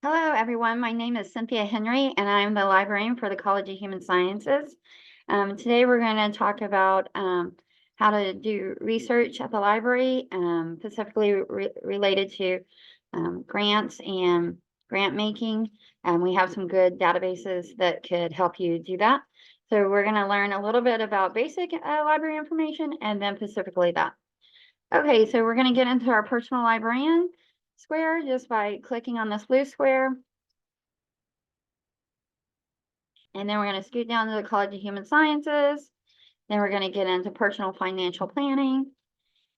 Hello, everyone. My name is Cynthia Henry, and I'm the librarian for the College of Human Sciences. Today, we're going to talk about how to do research at the library, specifically related to grants and grant making. We have some good databases that could help you do that. So we're going to learn a little bit about basic library information and then specifically that. Okay, so we're going to get into our personal librarian square just by clicking on this blue square. And then we're going to scoot down to the College of Human Sciences. Then we're going to get into personal financial planning.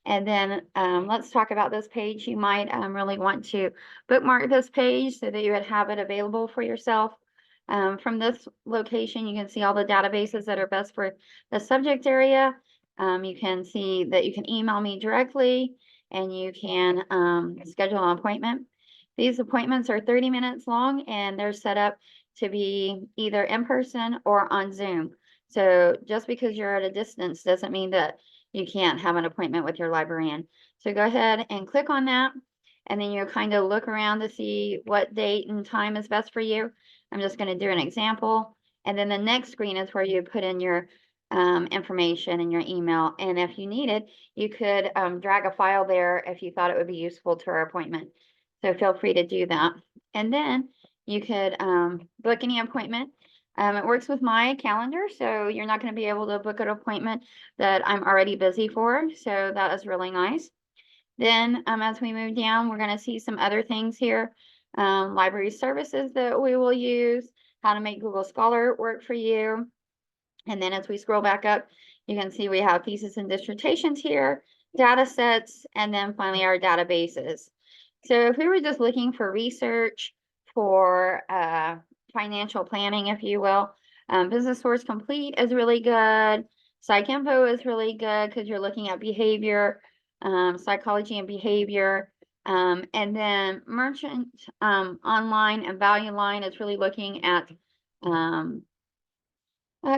And then let's talk about this page. You might really want to bookmark this page so that you would have it available for yourself. From this location, you can see all the databases that are best for the subject area. You can see that you can email me directly and you can schedule an appointment. These appointments are 30 minutes long and they're set up to be either in person or on Zoom. So just because you're at a distance doesn't mean that you can't have an appointment with your librarian. So go ahead and click on that. And then you'll kind of look around to see what date and time is best for you. I'm just going to do an example. And then the next screen is where you put in your information and your email. And if you needed, you could drag a file there if you thought it would be useful to our appointment. So feel free to do that. And then you could book any appointment. It works with my calendar, so you're not going to be able to book an appointment that I'm already busy for. So that is really nice. Then as we move down, we're going to see some other things here. Library services that we will use, how to make Google Scholar work for you. And then as we scroll back up, you can see we have thesis and dissertations here, data sets, and then finally our databases. So if we were just looking for research for financial planning, if you will, Business Source Complete is really good. PsycInfo is really good because you're looking at behavior, psychology and behavior. And then Merchant Online and Value Line is really looking at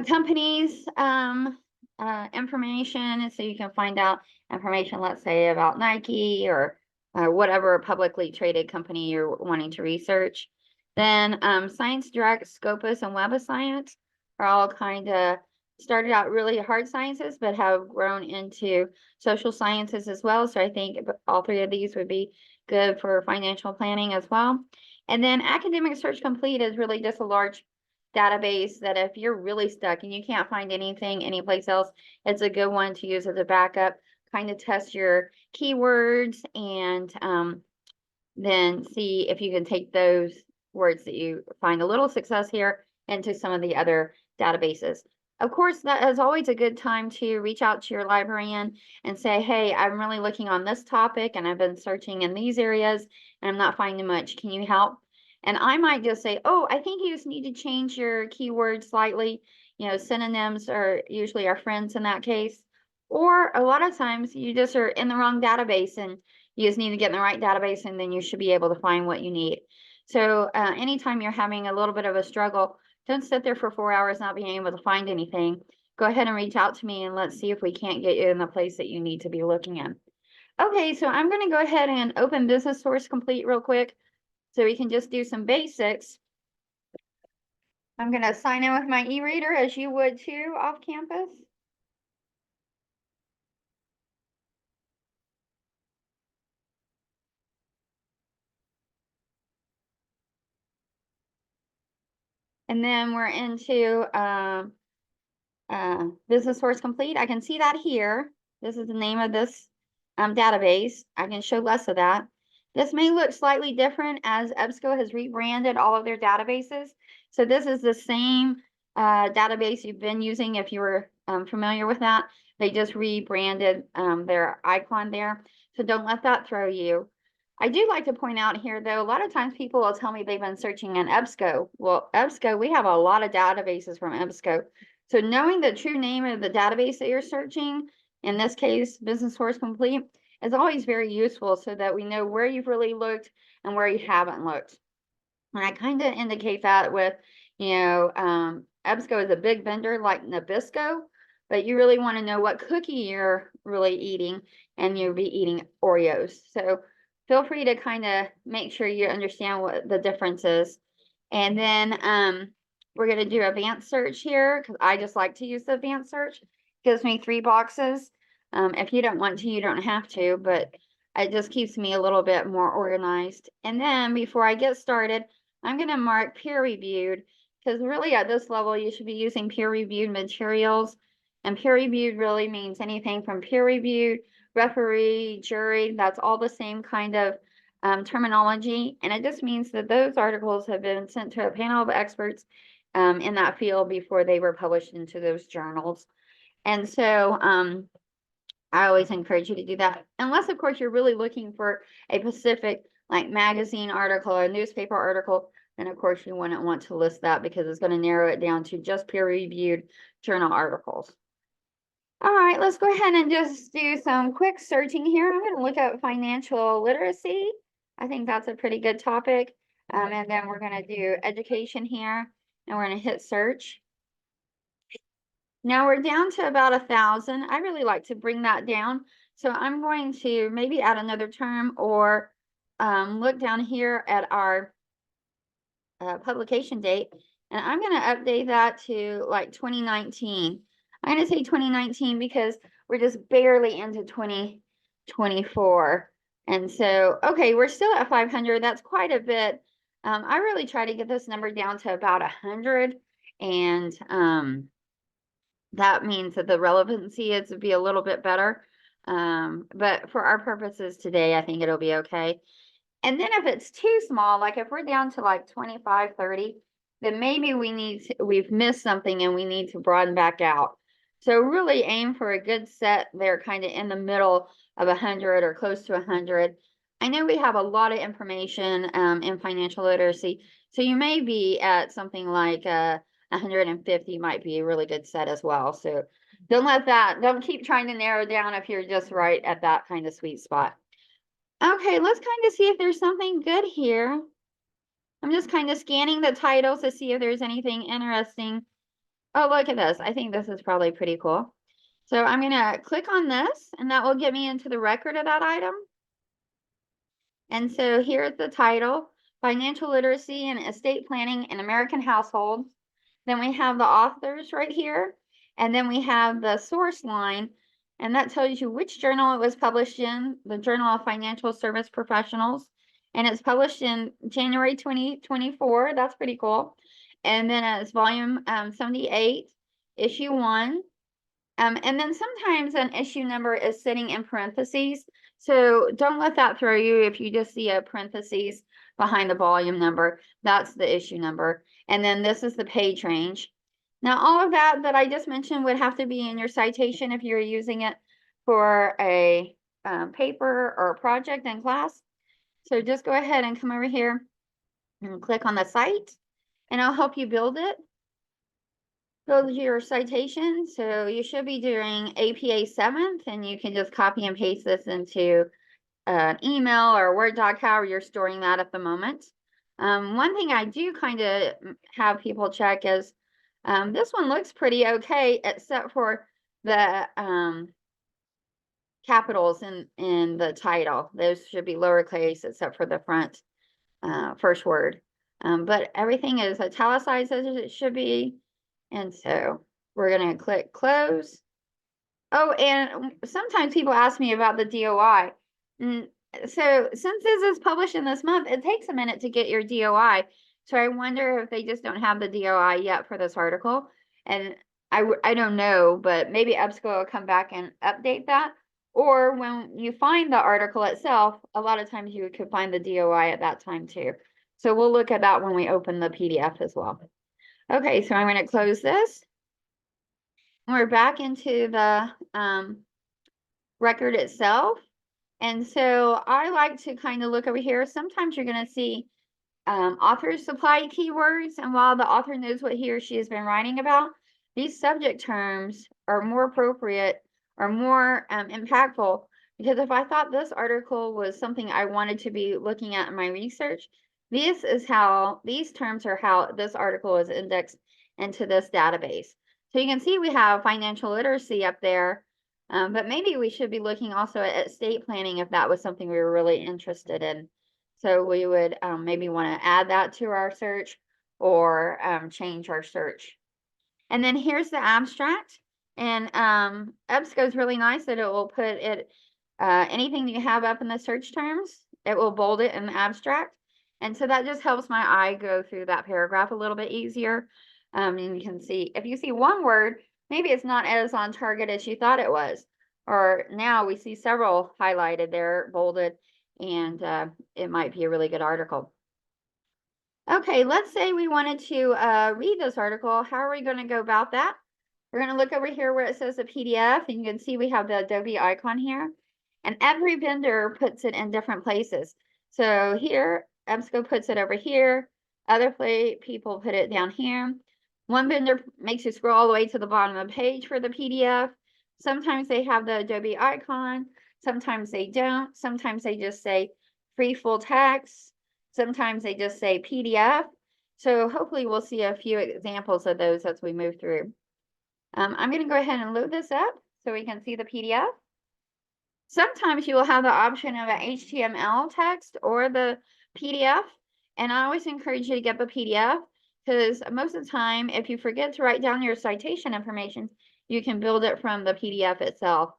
companies information, so you can find out information, let's say, about Nike or whatever publicly traded company you're wanting to research. Then Science Direct, Scopus, and Web of Science are all kind of started out really hard sciences, but have grown into social sciences as well. So I think all three of these would be good for financial planning as well. And then Academic Search Complete is really just a large database that if you're really stuck and you can't find anything anyplace else, it's a good one to use as a backup, kind of test your keywords and then see if you can take those words that you find a little success here into some of the other databases. Of course, that is always a good time to reach out to your librarian and say, hey, I'm really looking on this topic and I've been searching in these areas and I'm not finding much. Can you help? And I might just say, oh, I think you just need to change your keywords slightly. You know, synonyms are usually our friends in that case. Or a lot of times you just are in the wrong database and you just need to get in the right database and then you should be able to find what you need. So anytime you're having a little bit of a struggle, don't sit there for 4 hours not being able to find anything. Go ahead and reach out to me and let's see if we can't get you in the place that you need to be looking in. Okay, so I'm going to go ahead and open Business Source Complete real quick so we can just do some basics. I'm going to sign in with my e-reader as you would too off campus. And then we're into Business Source Complete. I can see that here. This is the name of this database. I can show less of that. This may look slightly different as EBSCO has rebranded all of their databases. So this is the same database you've been using if you were familiar with that. They just rebranded their icon there. So don't let that throw you. I do like to point out here, though, a lot of times people will tell me they've been searching in EBSCO. Well, EBSCO, we have a lot of databases from EBSCO. So knowing the true name of the database that you're searching, in this case, Business Source Complete, is always very useful so that we know where you've really looked and where you haven't looked. And I kind of indicate that with, you know, EBSCO is a big vendor like Nabisco, but you really want to know what cookie you're really eating, and you'll be eating Oreos. So feel free to kind of make sure you understand what the difference is. And then we're going to do advanced search here because I just like to use the advanced search. It gives me 3 boxes. If you don't want to, you don't have to, but it just keeps me a little bit more organized. And then before I get started, I'm going to mark peer reviewed because really at this level, you should be using peer reviewed materials. And peer reviewed really means anything from peer reviewed, referee, jury, that's all the same kind of terminology. And it just means that those articles have been sent to a panel of experts in that field before they were published into those journals. And so I always encourage you to do that. Unless, of course, you're really looking for a specific like magazine article or newspaper article, then of course you wouldn't want to list that because it's going to narrow it down to just peer-reviewed journal articles. All right, let's go ahead and just do some quick searching here. I'm going to look up financial literacy. I think that's a pretty good topic. And then we're going to do education here, and we're going to hit search. Now we're down to about 1,000. I really like to bring that down. So I'm going to maybe add another term or look down here at our publication date. And I'm going to update that to like 2019. I'm going to say 2019 because we're just barely into 2024. And so, okay, we're still at 500. That's quite a bit. I really try to get this number down to about 100. And that means that the relevancy is to be a little bit better. But for our purposes today, I think it'll be okay. And then if it's too small, like if we're down to like 25, 30, then maybe we've missed something and we need to broaden back out. So really aim for a good set there, kind of in the middle of 100 or close to 100. I know we have a lot of information in financial literacy, so you may be at something like 150 might be a really good set as well. So don't keep trying to narrow down if you're just right at that kind of sweet spot. Okay, let's kind of see if there's something good here. I'm just kind of scanning the titles to see if there's anything interesting. Oh, look at this. I think this is probably pretty cool. So I'm going to click on this, and that will get me into the record of that item. And so here's the title, Financial Literacy and Estate Planning in American Households. Then we have the authors right here. And then we have the source line. And that tells you which journal it was published in, the Journal of Financial Service Professionals. And it's published in January 2024. That's pretty cool. And then it's volume 78, issue 1. And then sometimes an issue number is sitting in parentheses. So don't let that throw you if you just see a parentheses behind the volume number. That's the issue number. And then this is the page range. Now, all of that I just mentioned would have to be in your citation if you're using it for a paper or a project in class. So just go ahead and come over here and click on the site, and I'll help you build it. Build your citation. So you should be doing APA 7th, and you can just copy and paste this into an email or a Word doc, however you're storing that at the moment. One thing I do kind of have people check is this one looks pretty okay, except for the capitals in the title. Those should be lowercase except for the front first word. But everything is italicized as it should be. And so we're going to click close. Oh, and sometimes people ask me about the DOI. So since this is published in this month, it takes a minute to get your DOI. So I wonder if they just don't have the DOI yet for this article. And I don't know, but maybe EBSCO will come back and update that. Or when you find the article itself, a lot of times you could find the DOI at that time too. So we'll look at that when we open the PDF as well. Okay, so I'm going to close this. We're back into the record itself. And so I like to kind of look over here. Sometimes you're going to see author supply keywords. And while the author knows what he or she has been writing about, these subject terms are more appropriate or more impactful. Because if I thought this article was something I wanted to be looking at in my research, these terms are how this article is indexed into this database. So you can see we have financial literacy up there. But maybe we should be looking also at estate planning if that was something we were really interested in. So we would maybe want to add that to our search or change our search. And then here's the abstract. And EBSCO is really nice that it will put it, anything you have up in the search terms, it will bold it in the abstract. And so that just helps my eye go through that paragraph a little bit easier. And you can see, if you see one word, maybe it's not as on target as you thought it was. Or now we see several highlighted there, bolded, and it might be a really good article. Okay, let's say we wanted to read this article. How are we going to go about that? We're going to look over here where it says the PDF, and you can see we have the Adobe icon here. And every vendor puts it in different places. So here, EBSCO puts it over here. Other people put it down here. One vendor makes you scroll all the way to the bottom of the page for the PDF. Sometimes they have the Adobe icon. Sometimes they don't. Sometimes they just say free full text. Sometimes they just say PDF. So hopefully we'll see a few examples of those as we move through. I'm going to go ahead and load this up so we can see the PDF. Sometimes you will have the option of an HTML text or the PDF. And I always encourage you to get the PDF because most of the time, if you forget to write down your citation information, you can build it from the PDF itself.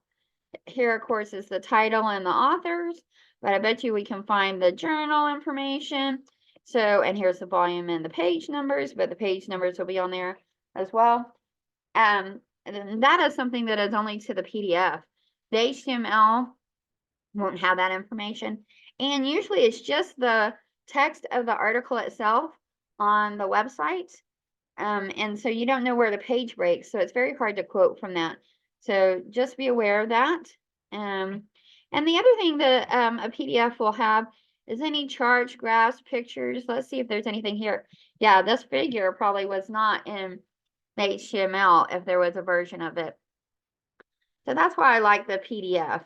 Here, of course, is the title and the authors, but I bet you we can find the journal information. So, and here's the volume and the page numbers, but the page numbers will be on there as well. And that is something that is only to the PDF. The HTML won't have that information. And usually it's just the text of the article itself on the website. And so you don't know where the page breaks. So it's very hard to quote from that. So just be aware of that. And the other thing that a PDF will have is any charts, graphs, pictures. Let's see if there's anything here. Yeah, this figure probably was not in the HTML if there was a version of it. So that's why I like the PDF.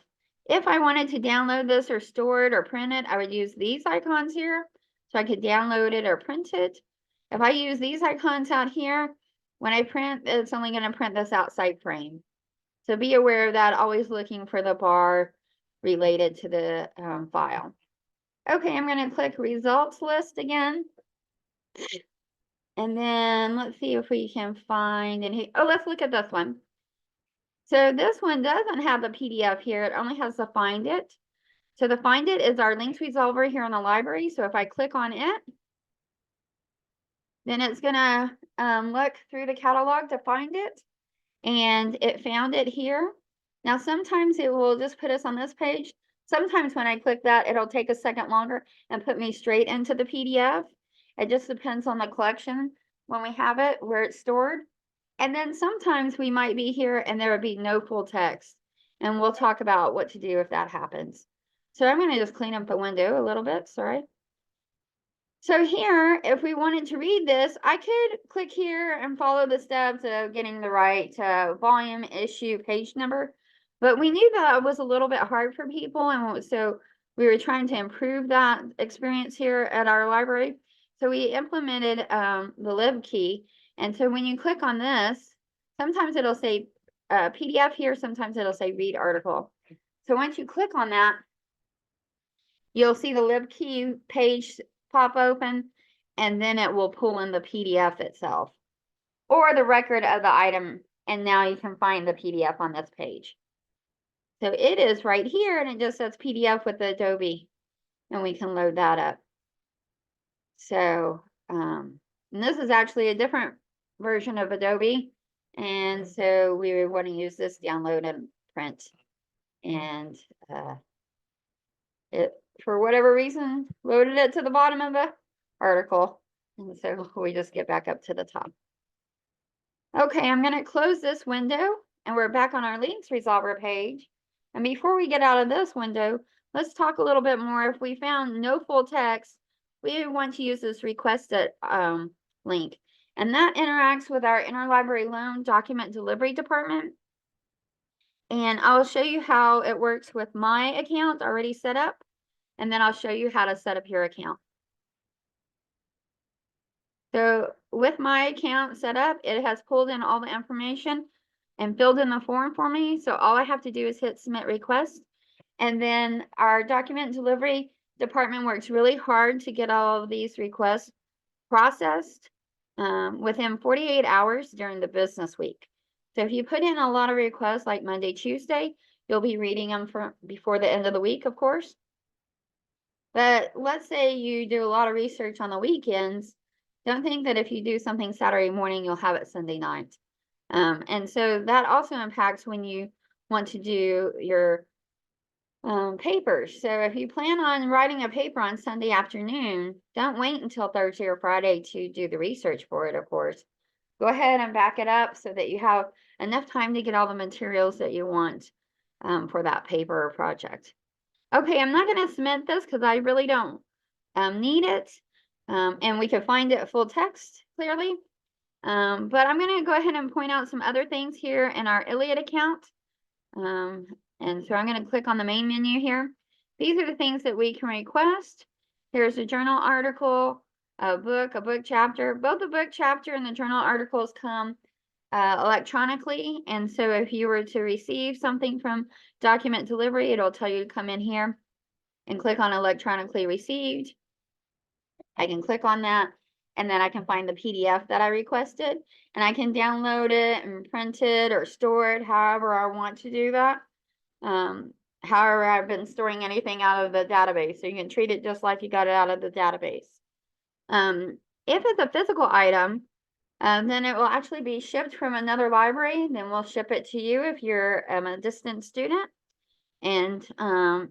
If I wanted to download this or store it or print it, I would use these icons here. So I could download it or print it. If I use these icons out here, when I print, it's only going to print this outside frame. So be aware of that, always looking for the bar related to the file. Okay, I'm going to click results list again. And then let's see if we can find any. Oh, let's look at this one. So this one doesn't have the PDF here. It only has the find it. So the find it is our links resolver here in the library. So if I click on it, then it's going to look through the catalog to find it. And it found it here. Now, sometimes it will just put us on this page. Sometimes when I click that, it'll take a second longer and put me straight into the PDF. It just depends on the collection when we have it, where it's stored. And then sometimes we might be here and there would be no full text. And we'll talk about what to do if that happens. So I'm going to just clean up the window a little bit, sorry. So here, if we wanted to read this, I could click here and follow the steps of getting the right volume, issue, page number. But we knew that was a little bit hard for people. And so we were trying to improve that experience here at our library. So we implemented the lib key. And so when you click on this, sometimes it'll say PDF here, sometimes it'll say read article. So once you click on that, you'll see the lib key page pop open, and then it will pull in the PDF itself or the record of the item. And now you can find the PDF on this page. So it is right here, and it just says PDF with the Adobe, and we can load that up. So, and this is actually a different version of Adobe. And so we want to use this download and print. And it, for whatever reason, loaded it to the bottom of the article. And so we just get back up to the top. Okay, I'm going to close this window, and we're back on our links resolver page. And before we get out of this window, let's talk a little bit more. If we found no full text, we want to use this requested link. And that interacts with our interlibrary loan document delivery department. And I'll show you how it works with my account already set up. And then I'll show you how to set up your account. So with my account set up, it has pulled in all the information and filled in the form for me. So all I have to do is hit submit request. And then our document delivery department works really hard to get all of these requests processed within 48 hours during the business week. So if you put in a lot of requests like Monday, Tuesday, you'll be reading them before the end of the week, of course. But let's say you do a lot of research on the weekends. Don't think that if you do something Saturday morning, you'll have it Sunday night. And so that also impacts when you want to do your papers. So if you plan on writing a paper on Sunday afternoon, don't wait until Thursday or Friday to do the research for it, of course. Go ahead and back it up so that you have enough time to get all the materials that you want for that paper or project. Okay, I'm not going to submit this because I really don't need it. And we can find it full text clearly. But I'm going to go ahead and point out some other things here in our Iliad account. And so I'm going to click on the main menu here. These are the things that we can request. Here's a journal article, a book chapter. Both the book chapter and the journal articles come electronically. And so if you were to receive something from document delivery, it'll tell you to come in here and click on electronically received. I can click on that, and then I can find the PDF that I requested, and I can download it and print it or store it however I want to do that. However, I've been storing anything out of the database, so you can treat it just like you got it out of the database. If it's a physical item, then it will actually be shipped from another library. Then we'll ship it to you if you're a distant student, and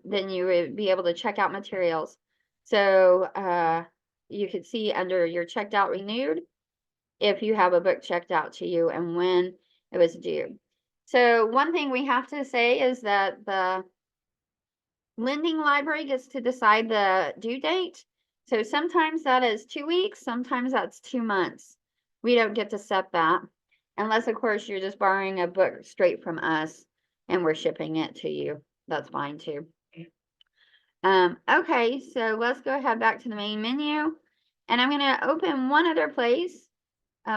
then you would be able to check out materials. So you could see under your checked out renewed if you have a book checked out to you and when it was due. So one thing we have to say is that the lending library gets to decide the due date. So sometimes that is 2 weeks, sometimes that's 2 months. We don't get to set that unless, of course, you're just borrowing a book straight from us and we're shipping it to you. That's fine too. Okay, so let's go ahead back to the main menu, and I'm going to open one other place.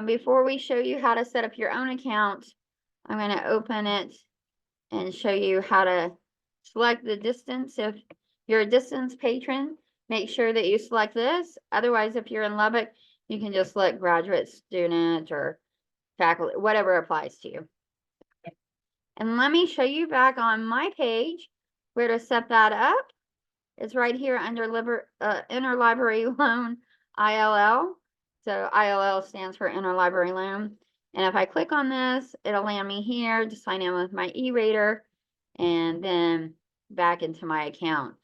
Before we show you how to set up your own account, I'm going to open it and show you how to select the distance. If you're a distance patron, make sure that you select this. Otherwise, if you're in Lubbock, you can just select graduate student or faculty, whatever applies to you. And let me show you back on my page where to set that up. It's right here under Interlibrary Loan ILL. So ILL stands for Interlibrary Loan. And if I click on this, it'll land me here to sign in with my e-rater and then back into my account.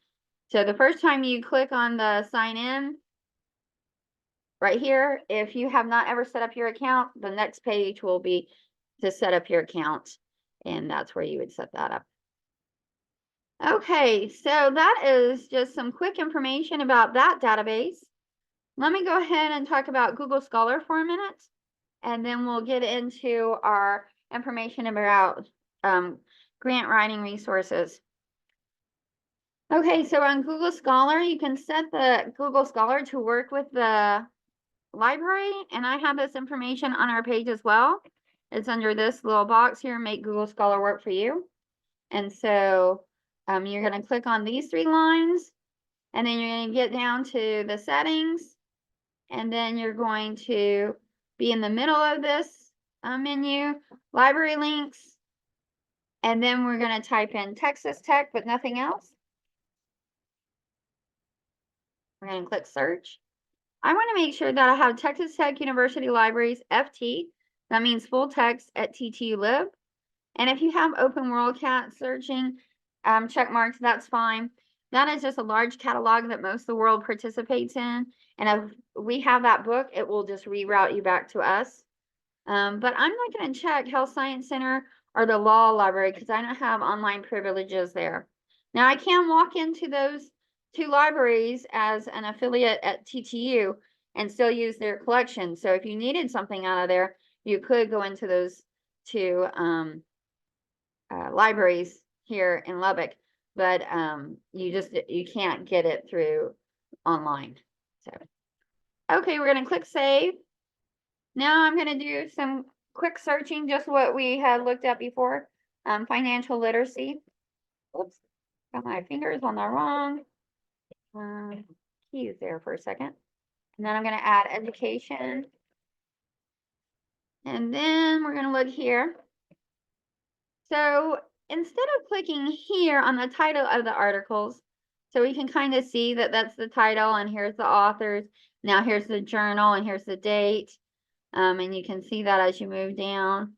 So the first time you click on the sign in, right here, if you have not ever set up your account, the next page will be to set up your account. And that's where you would set that up. Okay, so that is just some quick information about that database. Let me go ahead and talk about Google Scholar for a minute, and then we'll get into our information about grant writing resources. Okay, so on Google Scholar, you can set the Google Scholar to work with the library, and I have this information on our page as well. It's under this little box here, Make Google Scholar Work for You. And so you're going to click on these 3 lines, and then you're going to get down to the settings, and then you're going to be in the middle of this menu, library links, and then we're going to type in Texas Tech, but nothing else. We're going to click search. I want to make sure that I have Texas Tech University Libraries FT. That means full text at TTU Lib. And if you have Open WorldCat searching check marks, that's fine. That is just a large catalog that most of the world participates in. And if we have that book, it will just reroute you back to us. But I'm not going to check Health Science Center or the Law Library because I don't have online privileges there. Now, I can walk into those 2 libraries as an affiliate at TTU and still use their collection. So if you needed something out of there, you could go into those 2 libraries here in Lubbock, but you can't get it through online. So okay, we're going to click save. Now I'm going to do some quick searching, just what we had looked at before, financial literacy. Oops, got my fingers on the wrong keys there for a second. And then I'm going to add education. And then we're going to look here. So instead of clicking here on the title of the articles, so we can kind of see that that's the title and here's the authors. Now here's the journal and here's the date. And you can see that as you move down.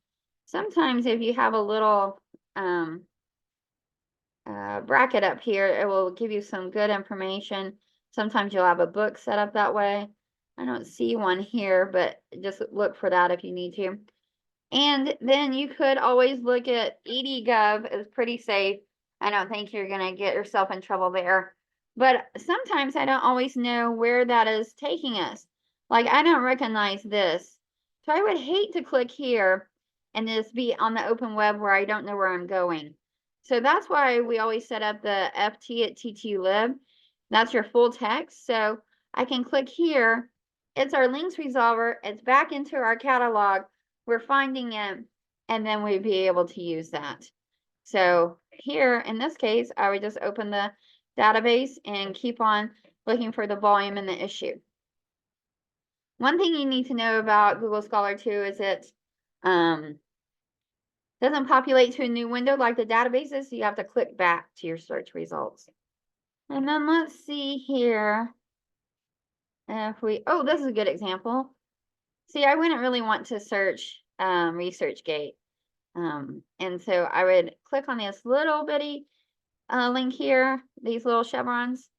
Sometimes if you have a little bracket up here, it will give you some good information. Sometimes you'll have a book set up that way. I don't see one here, but just look for that if you need to. And then you could always look at EDGov is pretty safe. I don't think you're going to get yourself in trouble there. But sometimes I don't always know where that is taking us. Like I don't recognize this. So I would hate to click here and just be on the open web where I don't know where I'm going. So that's why we always set up the FT at TTLib. That's your full text. So I can click here. It's our links resolver. It's back into our catalog. We're finding it, and then we'd be able to use that. So here, in this case, I would just open the database and keep on looking for the volume and the issue. One thing you need to know about Google Scholar too is it doesn't populate to a new window like the databases, so you have to click back to your search results. And then let's see here. If we, oh, this is a good example. See, I wouldn't really want to search ResearchGate. And so I would click on this little bitty link here, these little chevrons,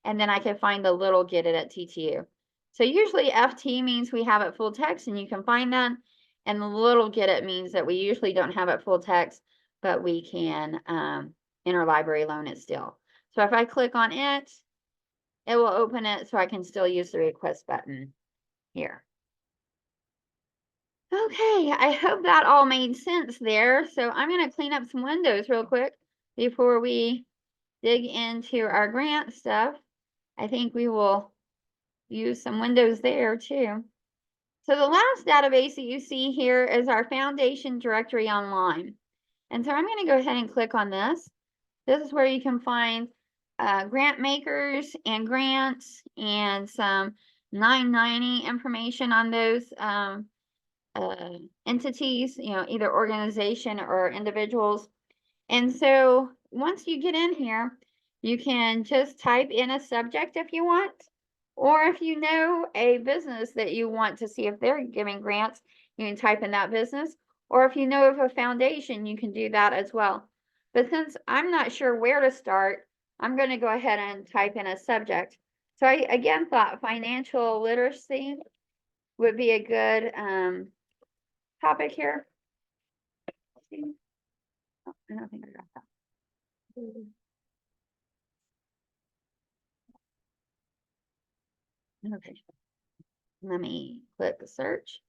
and then I can find the little get it at TTU. So usually FT means we have it full text and you can find that. And the little get it means that we usually don't have it full text, but we can interlibrary loan it still. So if I click on it, it will open it so I can still use the request button here. Okay, I hope that all made sense there. So I'm going to clean up some windows real quick before we dig into our grant stuff. I think we will use some windows there too. So the last database that you see here is our Foundation Directory Online. And so I'm going to go ahead and click on this. This is where you can find grant makers and grants and some 990 information on those entities, you know, either organization or individuals. And so once you get in here, you can just type in a subject if you want, or if you know a business that you want to see if they're giving grants, you can type in that business. Or if you know of a foundation, you can do that as well. But since I'm not sure where to start, I'm going to go ahead and type in a subject. So I again thought financial literacy would be a good topic here. Oh, I don't think I got that. Okay, let me click search.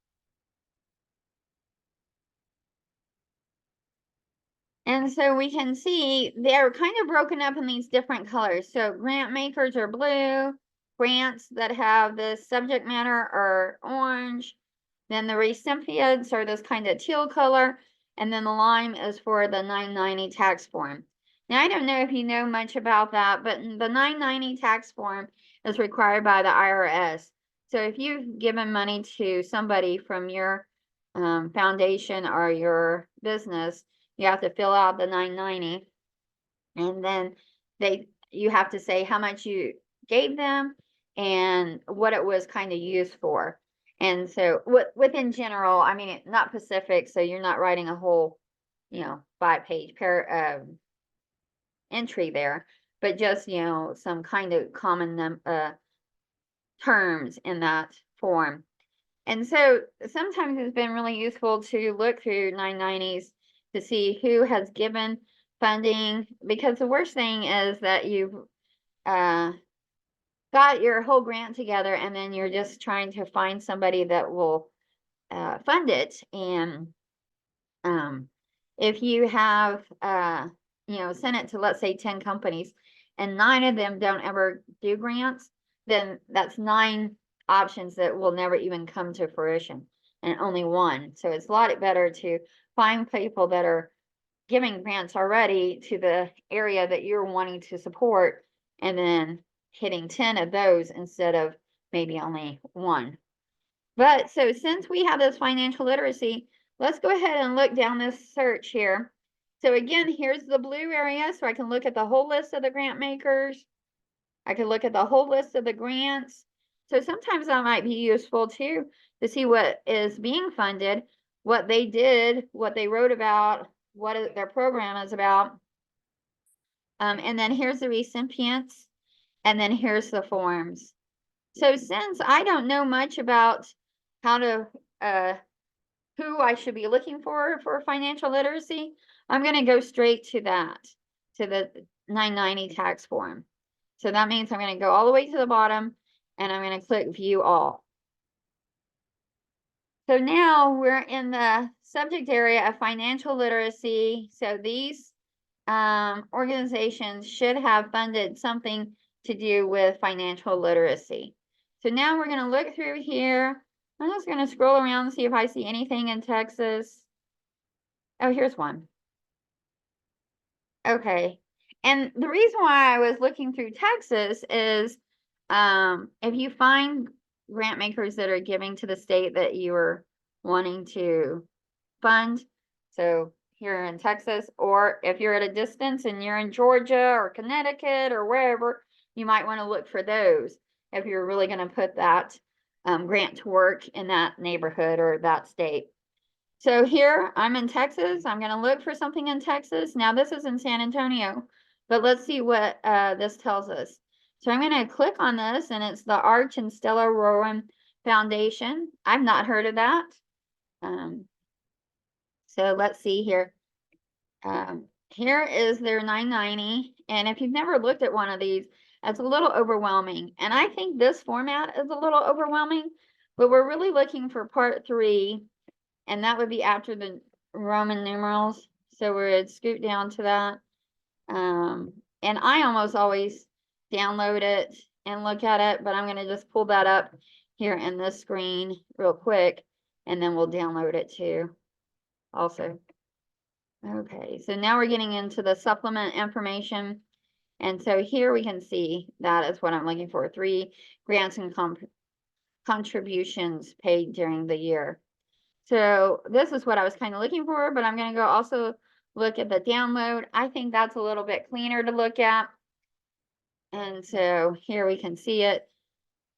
And so we can see they're kind of broken up in these different colors. So grant makers are blue, grants that have this subject matter are orange, then the recipients are this kind of teal color, and then the lime is for the 990 tax form. Now, I don't know if you know much about that, but the 990 tax form is required by the IRS. So if you've given money to somebody from your foundation or your business, you have to fill out the 990, and then you have to say how much you gave them and what it was kind of used for. And so within general, I mean, not specific, so you're not writing a whole, you know, 5-page entry there, but just, you know, some kind of common terms in that form. And so sometimes it's been really useful to look through 990s to see who has given funding, because the worst thing is that you've got your whole grant together and then you're just trying to find somebody that will fund it. And if you have you know, sent it to, let's say, 10 companies and 9 of them don't ever do grants, then that's 9 options that will never even come to fruition. and only one. So it's a lot better to find people that are giving grants already to the area that you're wanting to support, and then hitting 10 of those instead of maybe only one. But so since we have this financial literacy, let's go ahead and look down this search here. So again, here's the blue area, so I can look at the whole list of the grant makers. I can look at the whole list of the grants. So sometimes that might be useful too, to see what is being funded, what they did, what they wrote about, what their program is about. And then here's the recipients, and then here's the forms. So since I don't know much about how to, who I should be looking for financial literacy, I'm going to go straight to that, to the 990 tax form. So that means I'm going to go all the way to the bottom, and I'm going to click view all. So now we're in the subject area of financial literacy. So these organizations should have funded something to do with financial literacy. So now we're going to look through here. I'm just going to scroll around and see if I see anything in Texas. Oh, here's one. Okay. And the reason why I was looking through Texas is if you find grant makers that are giving to the state that you are wanting to fund, so here in Texas, or if you're at a distance and you're in Georgia or Connecticut or wherever, you might want to look for those if you're really going to put that grant to work in that neighborhood or that state. So here I'm in Texas. I'm going to look for something in Texas. Now this is in San Antonio, but let's see what this tells us. So I'm going to click on this, and it's the Arch and Stella Rowan Foundation. I've not heard of that. So let's see here. Here is their 990. And if you've never looked at one of these, it's a little overwhelming. And I think this format is a little overwhelming, but we're really looking for part 3. And that would be after the Roman numerals. So we'd scoot down to that. And I almost always download it and look at it, but I'm going to just pull that up here in this screen real quick, and then we'll download it too also. Okay, so now we're getting into the supplement information. And so here we can see that is what I'm looking for. 3 grants and contributions paid during the year. So this is what I was kind of looking for, but I'm going to go also look at the download. I think that's a little bit cleaner to look at. And so here we can see it.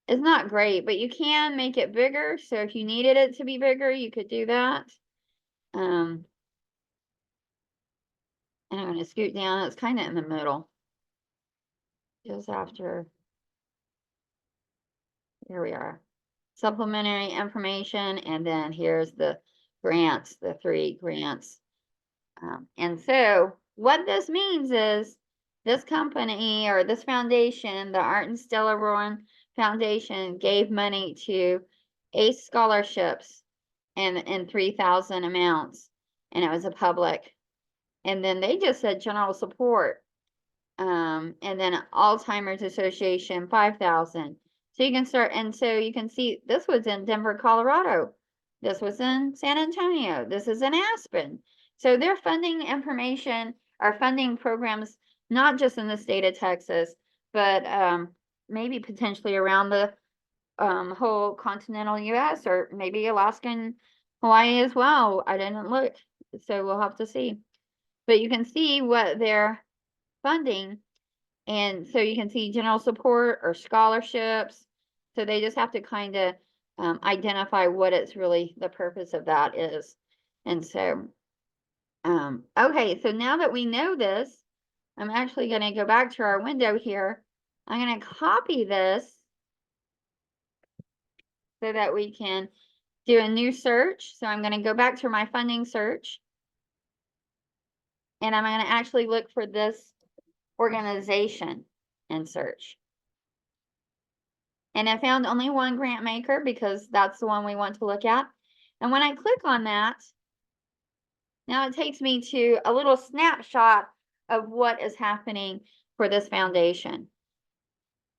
It's not great, but you can make it bigger. So if you needed it to be bigger, you could do that. And I'm going to scoot down. It's kind of in the middle. Just after. Here we are. Supplementary information, and then here's the grants, the 3 grants. And so what this means is this company or this foundation, the Art and Stella Rowan Foundation, gave money to ACE scholarships in 3,000 amounts, and it was a public. And then they just said general support. And then Alzheimer's Association, 5,000. So you can start, and so you can see this was in Denver, Colorado. This was in San Antonio. This is in Aspen. So they're funding information or funding programs, not just in the state of Texas, but maybe potentially around the whole continental U.S. or maybe Alaska and Hawaii as well. I didn't look, so we'll have to see. But you can see what they're funding. And so you can see general support or scholarships. So they just have to kind of identify what it's really the purpose of that is. And so, okay, so now that we know this, I'm actually going to go back to our window here. I'm going to copy this so that we can do a new search. So I'm going to go back to my funding search. And I'm going to actually look for this organization and search. And I found only one grant maker because that's the one we want to look at. And when I click on that, now it takes me to a little snapshot of what is happening for this foundation.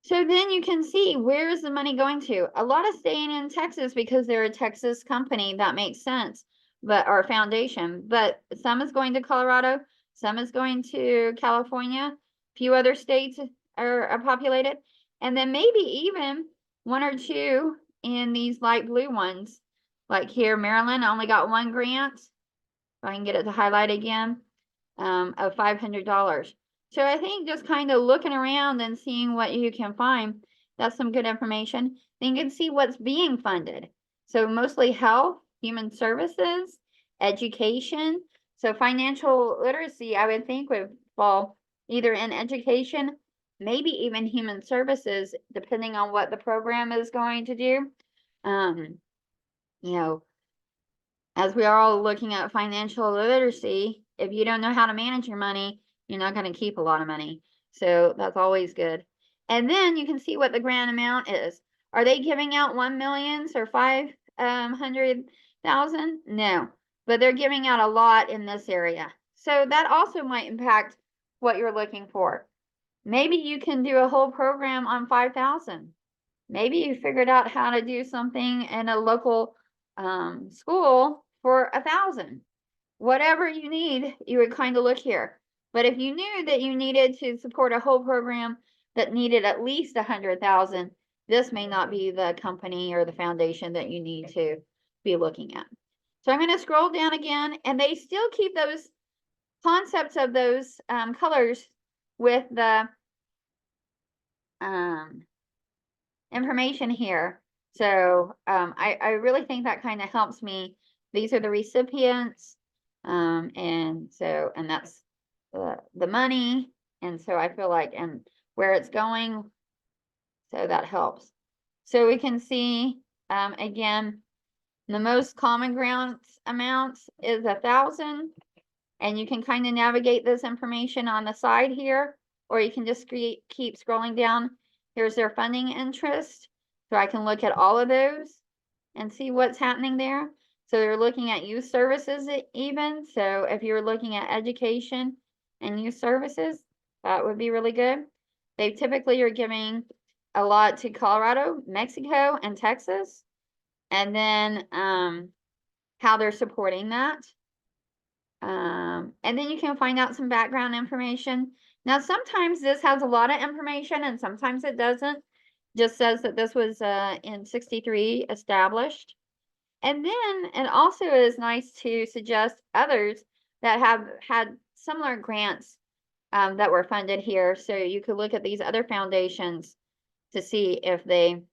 So then you can see, where is the money going to? A lot is staying in Texas because they're a Texas company. That makes sense, but our foundation. But some is going to Colorado, some is going to California. A few other states are populated, and then maybe even one or two in these light blue ones. Like here, Maryland only got one grant. If I can get it to highlight again, of $500. So I think just kind of looking around and seeing what you can find, that's some good information. Then you can see what's being funded. So mostly health, human services, education. So financial literacy, I would think, would fall either in education, maybe even human services, depending on what the program is going to do. You know, as we are all looking at financial literacy, if you don't know how to manage your money, you're not going to keep a lot of money. So that's always good. And then you can see what the grant amount is. Are they giving out 1 million or 500,000? No, but they're giving out a lot in this area. So that also might impact what you're looking for. Maybe you can do a whole program on 5,000. Maybe you figured out how to do something in a local school for 1,000. Whatever you need, you would kind of look here. But if you knew that you needed to support a whole program that needed at least 100,000, this may not be the company or the foundation that you need to be looking at. So I'm going to scroll down again, and they still keep those concepts of those colors with the information here. So I really think that kind of helps me. These are the recipients, and that's the money, and so I feel like, and where it's going, so that helps. So we can see again, the most common grants amounts is 1,000, and you can kind of navigate this information on the side here, or you can just keep scrolling down. Here's their funding interest. So I can look at all of those and see what's happening there. So they're looking at youth services even. So if you're looking at education and youth services, that would be really good. They typically are giving a lot to Colorado, Mexico, and Texas. And then how they're supporting that. And then you can find out some background information. Now, sometimes this has a lot of information and sometimes it doesn't. Just says that this was in 63 established. And then it also is nice to suggest others that have had similar grants that were funded here. So you could look at these other foundations to see if they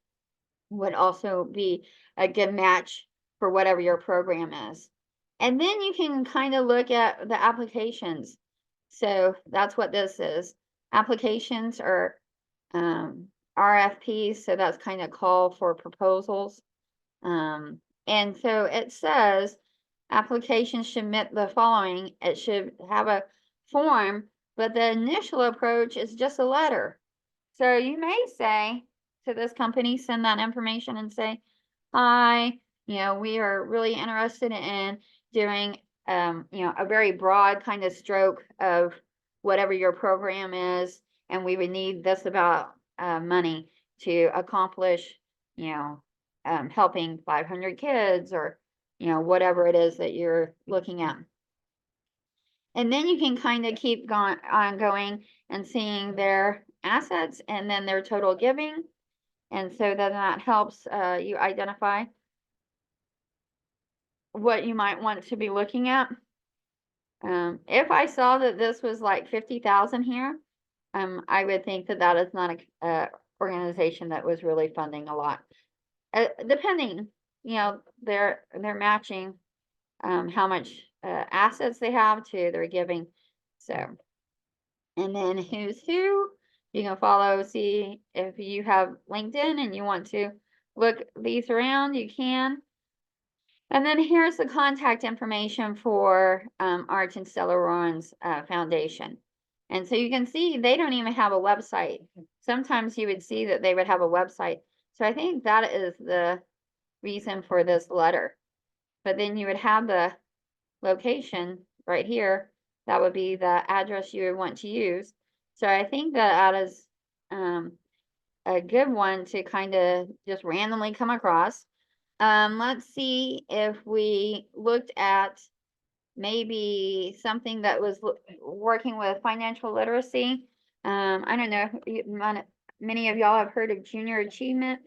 would also be a good match for whatever your program is. And then you can kind of look at the applications. So that's what this is. Applications are RFPs, so that's kind of call for proposals. And so it says applications should submit the following. It should have a form, but the initial approach is just a letter. So you may say to this company, send that information and say, hi, we are really interested in doing, a very broad kind of stroke of whatever your program is, and we would need this about money to accomplish, helping 500 kids or, whatever it is that you're looking at. And then you can kind of keep going and seeing their assets and then their total giving. And so then that helps you identify what you might want to be looking at. If I saw that this was like 50,000 here, I would think that that is not a organization that was really funding a lot. Depending, they're matching how much assets they have to their giving. So, and then who's who, you can follow, see if you have LinkedIn and you want to look these around, you can. And then here's the contact information for Arch and Stella Rowan's foundation. And so you can see they don't even have a website. Sometimes you would see that they would have a website. So I think that is the reason for this letter. But then you would have the location right here. That would be the address you would want to use. So I think that is a good one to kind of just randomly come across. Let's see if we looked at maybe something that was working with financial literacy. I don't know if many of y'all have heard of Junior Achievement,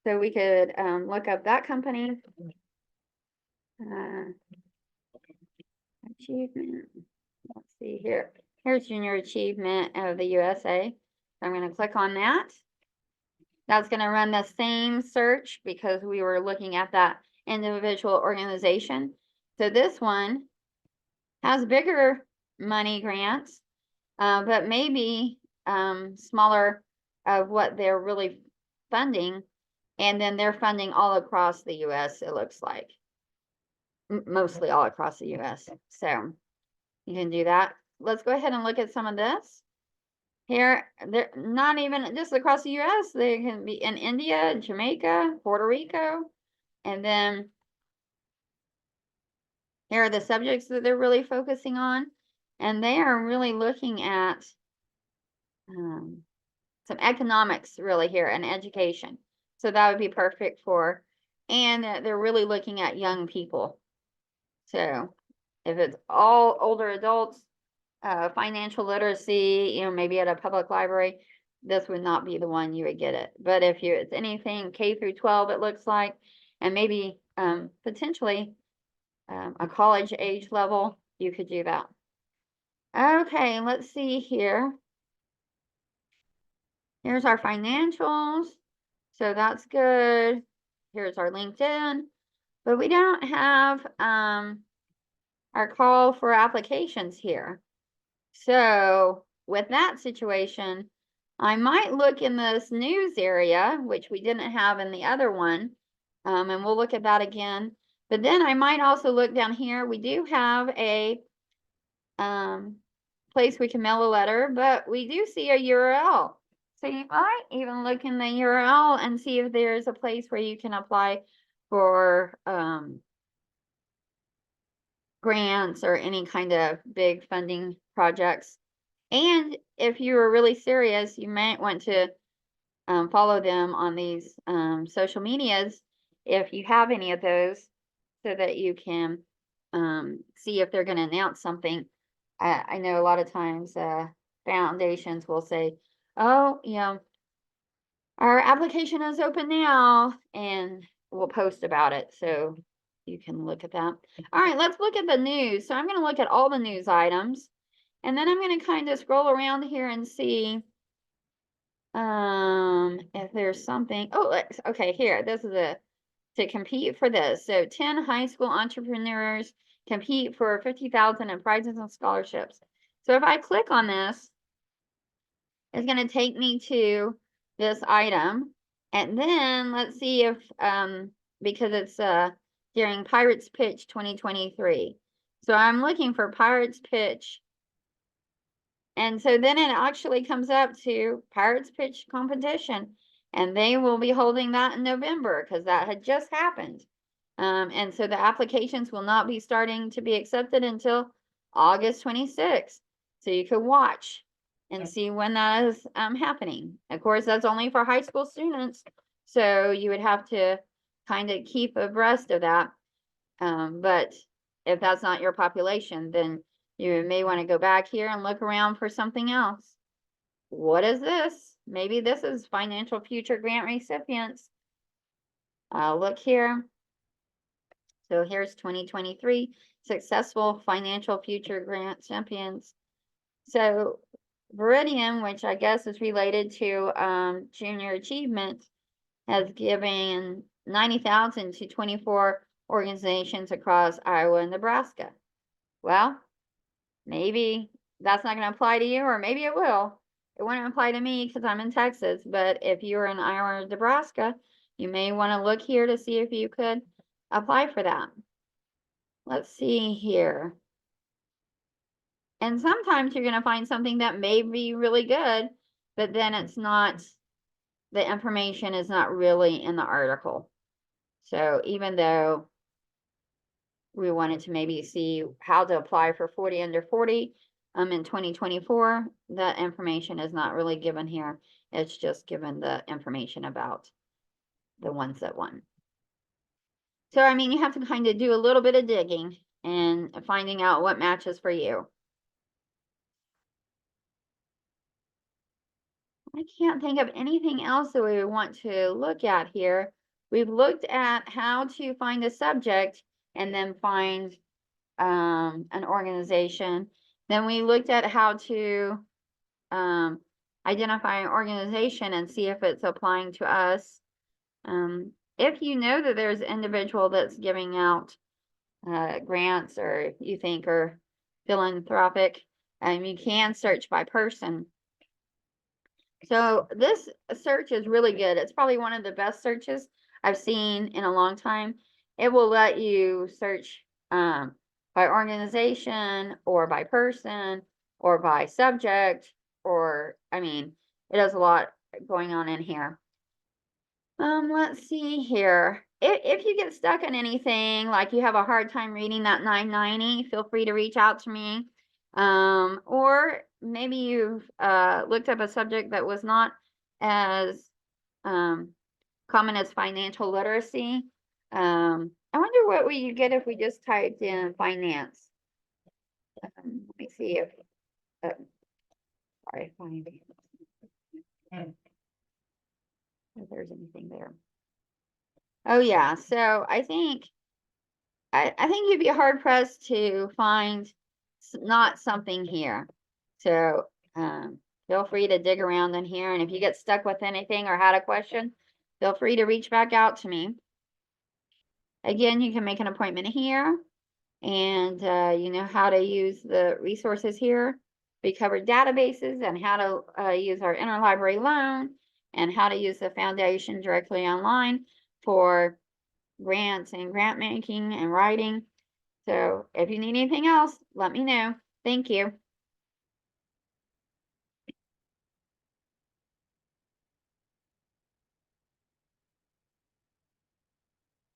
so we could look up that company. Achievement. Let's see here. Here's Junior Achievement of the USA. So I'm going to click on that. That's going to run the same search because we were looking at that individual organization. So this one has bigger money grants, but maybe smaller of what they're really funding. And then they're funding all across the US, it looks like. Mostly all across the US. So you can do that. Let's go ahead and look at some of this. Here, they're not even just across the US, they can be in India, Jamaica, Puerto Rico, and then here are the subjects that they're really focusing on, and they are really looking at some economics really here and education. So that would be perfect for, and they're really looking at young people. So if it's all older adults, financial literacy, you know, maybe at a public library, this would not be the one you would get it. But if it's anything K through 12, it looks like, and maybe potentially a college age level, you could do that. Okay, let's see here. Here's our financials. So that's good. Here's our LinkedIn. But we don't have our call for applications here. So with that situation, I might look in this news area, which we didn't have in the other one, and we'll look at that again. But then I might also look down here. We do have a place we can mail a letter, but we do see a URL. So you might even look in the URL and see if there's a place where you can apply for grants or any kind of big funding projects. And if you are really serious, you might want to follow them on these social medias if you have any of those, so that you can see if they're going to announce something. I know a lot of times foundations will say, oh, you know, our application is open now, and we'll post about it. So you can look at that. All right, let's look at the news. So I'm going to look at all the news items, and then I'm going to kind of scroll around here and see if there's something. Oh, okay, here, this is to compete for this. So 10 high school entrepreneurs compete for $50,000 in prizes and scholarships. So if I click on this, it's going to take me to this item. And then let's see if, because it's during Pirates Pitch 2023. So I'm looking for Pirates Pitch. And so then it actually comes up to Pirates Pitch competition. And they will be holding that in November because that had just happened. And so the applications will not be starting to be accepted until August 26th. So you can watch and see when that is happening. Of course, that's only for high school students. So you would have to kind of keep abreast of that. But if that's not your population, then you may want to go back here and look around for something else. What is this? Maybe this is financial future grant recipients. Look here. So here's 2023 successful financial future grant champions. So Viridian, which I guess is related to Junior Achievement, has given 90,000 to 24 organizations across Iowa and Nebraska. Well, maybe that's not going to apply to you, or maybe it will. It wouldn't apply to me because I'm in Texas, but if you're in Iowa or Nebraska, you may want to look here to see if you could apply for that. Let's see here. And sometimes you're going to find something that may be really good, but then it's not, the information is not really in the article. So even though we wanted to maybe see how to apply for 40 under 40 in 2024, that information is not really given here. It's just given the information about the ones that won. So, I mean, you have to kind of do a little bit of digging and finding out what matches for you. I can't think of anything else that we want to look at here. We've looked at how to find a subject and then find an organization. Then we looked at how to identify an organization and see if it's applying to us. If you know that there's an individual that's giving out grants or you think are philanthropic, you can search by person. So this search is really good. It's probably one of the best searches I've seen in a long time. It will let you search by organization or by person or by subject, or, I mean, it has a lot going on in here. Let's see here. If you get stuck on anything, like you have a hard time reading that 990, feel free to reach out to me. Or maybe you've looked up a subject that was not as common as financial literacy. I wonder what we you get if we just typed in finance. Let me see if sorry, if there's anything there. Oh yeah, so I think you'd be hard pressed to find not something here. So feel free to dig around in here, and if you get stuck with anything or had a question, feel free to reach back out to me. Again, you can make an appointment here, and you know how to use the resources here. We covered databases and how to use our interlibrary loan and how to use the foundation directly online for grants and grant making and writing. So if you need anything else, let me know. Thank you.